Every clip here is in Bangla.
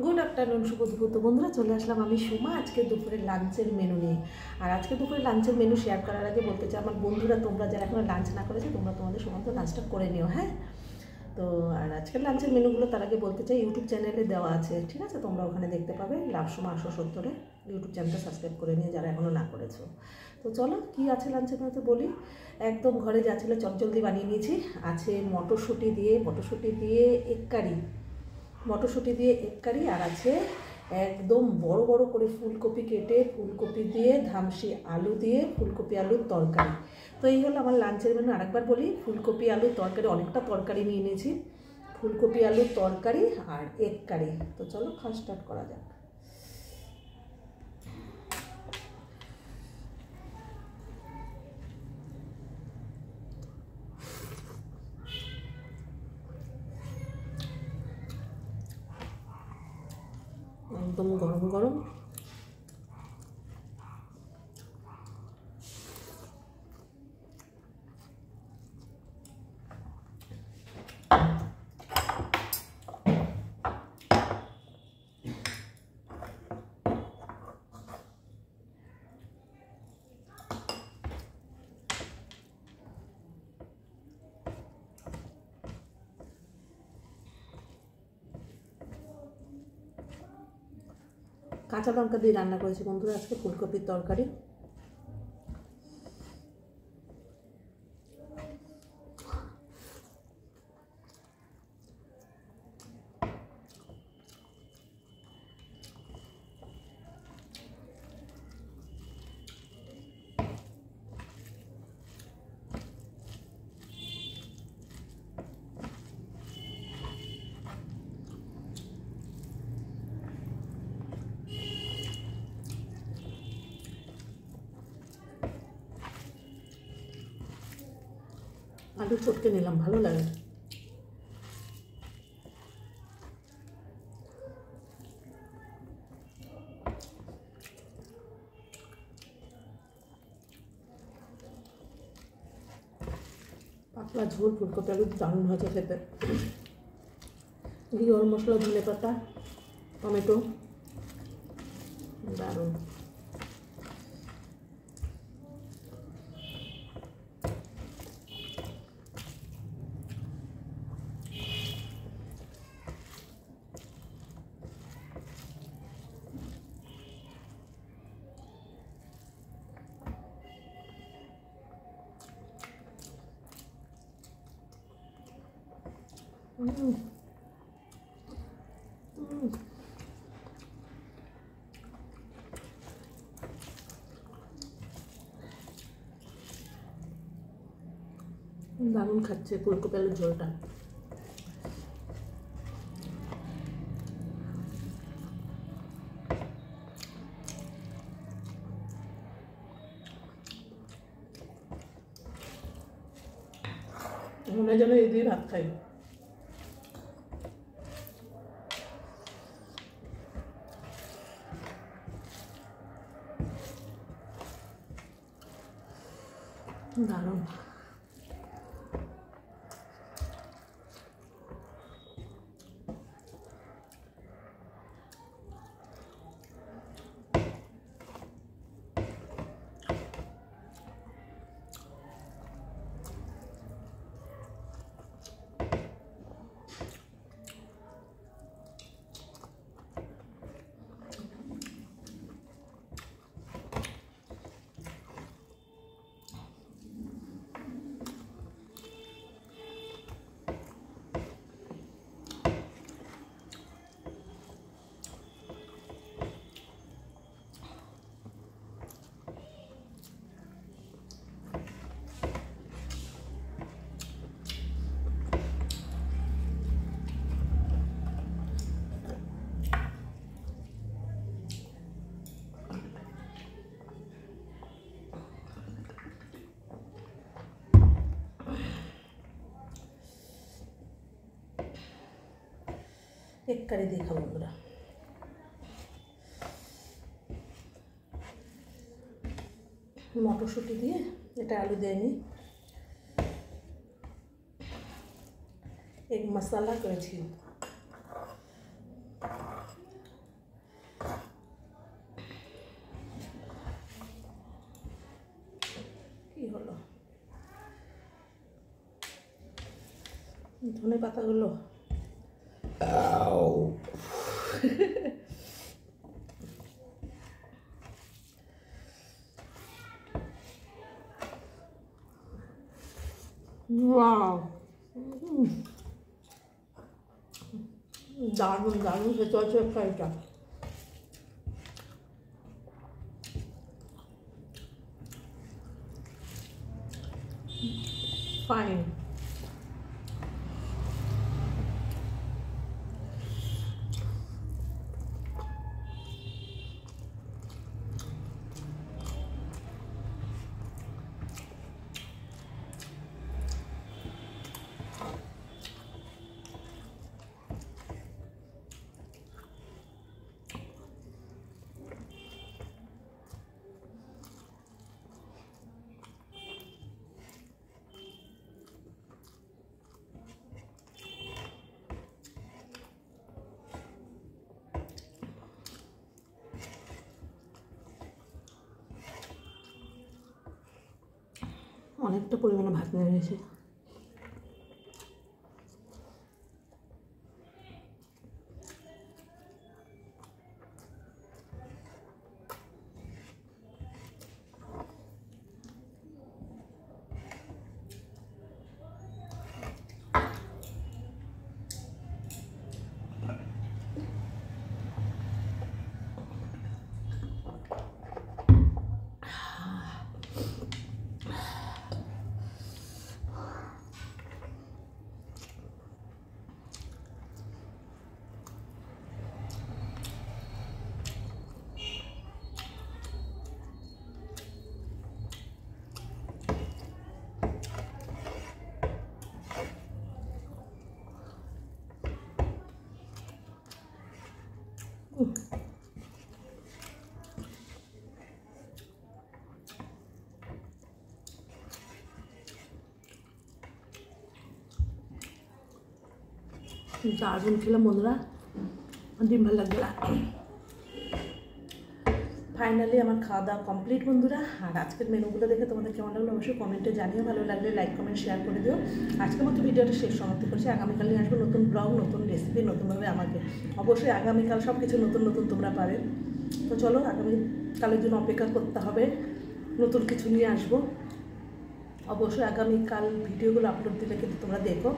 গুড আফটারনুন শুভ দুপুর। তো বন্ধুরা চলে আসলাম আমি সুমা আজকে দুপুরের লাঞ্চের মেনু নিয়ে। আর আজকে দুপুরের লাঞ্চের মেনু শেয়ার করার আগে বলতে চাই আমার বন্ধুরা তোমরা যারা এখনো লাঞ্চ না করেছো তোমরা তোমাদের সমস্ত লাঞ্চটা করে নিও, হ্যাঁ। তো আর আজকের লাঞ্চের মেনুগুলো তার আগে বলতে চাই ইউটিউব চ্যানেলে দেওয়া আছে, ঠিক আছে, তোমরা ওখানে দেখতে পাবে। লাভ সুমা 870 ইউটিউব চ্যানেলটা সাবস্ক্রাইব করে নিয়ে যারা এখনও না করেছো। তো চলো কী আছে লাঞ্চের মেনুতে বলি। একদম ঘরে যা ছিল চটজলদি বানিয়ে নিয়েছি। আছে মটরশুঁটি দিয়ে এগ কারি, মটরশুঁটি দিয়ে এগ কারি, আর আছে একদম বড় বড় করে ফুলকপি কেটে ফুলকপি দিয়ে ধামসি আলু দিয়ে ফুলকপি আলুর তরকারি। তো এই হলো আমার লাঞ্চের মেনু। আরেকবার বলি, ফুলকপি আলুর তরকারি, অনেকটা তরকারি নিয়ে নিয়েছি, ফুলকপি আলুর তরকারি আর এগ কারি। তো চলো খাওয়া স্টার্ট করা যাক। একদম গরম গরম। কাঁচা লঙ্কা দিয়ে রান্না করেছি বন্ধুরা আজকে ফুলকপির তরকারি। আলু চটকে নিলাম, ভালো লাগে। পাতলা ঝোল ফুলকপি আলু দারুণ হয়েছে খেতে। ঘি, গরম মশলা, ধনে পাতা, টমেটো, দারুণ। দারুণ খাচ্ছে ফুলকপি আলুর ঝোলটা। মনে হয় যেন এই দিয়ে ভাত খাই। দারুণ। এগ কারি দিয়ে খাবো বন্ধুরা। মটরশুঁটি দিয়ে, এটা আলু দেয়নি, এগ মশলা করেছি। ধনে পাতাগুলো ওয়াও, দারুণ দারুণ খেতে হচ্ছে তরকারিটা। ফাইন। অনেকটা পরিমাণে ভাত নিয়ে গেছে। দারুণ খেলাম বন্ধুরা, ডিম ভালো লাগবে না। ফাইনালি আমার খাওয়া দাওয়া কমপ্লিট বন্ধুরা। আর আজকের মেনুগুলো দেখে তোমাদের কেমন লাগলো অবশ্যই কমেন্টে জানিও, ভালো লাগলে লাইক কমেন্ট শেয়ার করে দিও। আজকের মতো ভিডিওটা শেষ সমাপ্তি করছি। আগামীকাল নিয়ে আসবো নতুন ব্লগ, নতুন রেসিপি, নতুনভাবে আমাকে অবশ্যই আগামীকাল সব কিছু নতুন নতুন তোমরা পাবে। তো চলো আগামীকালের জন্য অপেক্ষা করতে হবে, নতুন কিছু নিয়ে আসবো অবশ্যই। আগামীকাল ভিডিওগুলো আপলোড দিলে কিন্তু তোমরা দেখো।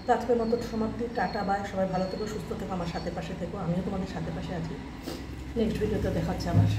তো আজকের মতো সমাপ্তি, টাটা বাই, সবাই ভালো থেকো, সুস্থ থেকো, আমার সাথে পাশে থেকো, আমিও তোমাদের সাথে পাশে আছি। নেক্সট ভিডিওতে দেখা হচ্ছে আবার।